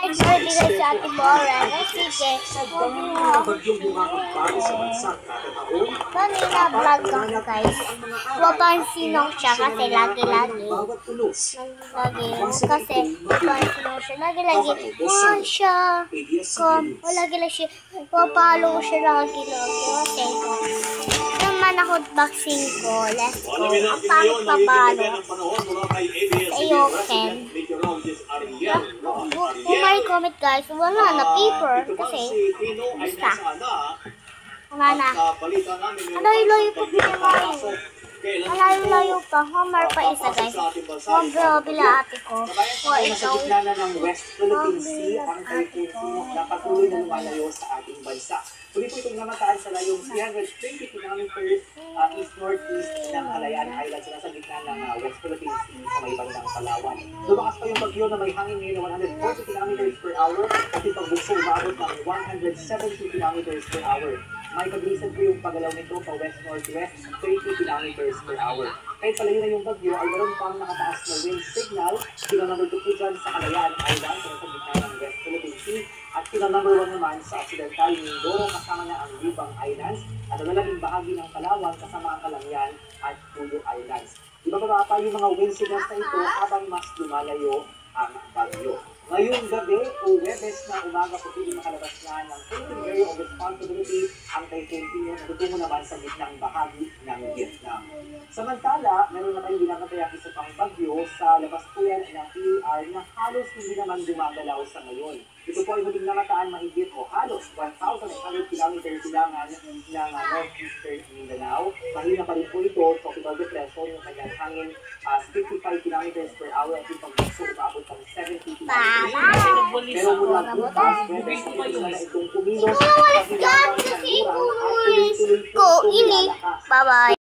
nag-birthday guys sa ating Bora. Sige. Kanina vlog ako guys. Wapansinong siya kasi lagi-lagi. Kasi wapansinong siya. Lagi-lagi. Siya. Lagi-lagi siya. Papalo siya lagi-lagi. Okay. Naman ako boxing ko. Let's go. Ang pangit papalo. Ayoken. Kung may comment guys, wala na paper kasi basta. Wala na. Alayo-layo pa pinamayo. Alayo-layo pa. Homer pa isa guys. Grabe la ate ko. Sa gitna na ng West Philippine Sea, ang Typhoon Sinok na patuloy na lumalayo sa ating bansa. Muli po itong namataan sa layong 320 kilometers east-northeast ng Kalayaan Island sa gitna ng West Philippine Sea sa may bandang Palawan. Lumakas pa yung bagyo na may hangin ngayon na 140 kilometers per hour at yung pagbugso umabot ng 170 kilometers per hour. May pag-listen po yung paggalaw nito pa west-northwest 30 kilometers per hour. Kahit palayo na yung bagyo ay meron pang nakataas na wind signal. Signal number 2 po dyan sa Kalayaan Island sa gitna ng West Philippine Sea. At signal number 1 naman sa Occidental Mindoro kasama na ang Libang Islands at ang lalabing bahagi ng Palawan kasama ang Kalamyan at Puyo Islands. Iba pa yung mga wind signals na ito habang mas lumalayo ang bagyo. Ngayong gabi o Webes na umaga po pwede makalabas na ng Philippine Area of Responsibility ang Typhoon Sinok na tutungo naman sa gitnang bahagi ng Vietnam. Samantala, meron na tayong binabantayang isa pang bagyo sa labas po yan ng PER na halos hindi naman gumagalaw sa ngayon. Ito po ay muling namataan mahigit o halos 1,800 kilometers silangan ng northeastern Mindanao. Mahina pa rin po ito, tropical depression, yung kanyang hangin 55 kilometers per hour at yung pagbukso umabot ng 70 kilometers per hour. Pero mula bukas, Webes na itong kumilos. Bye-bye.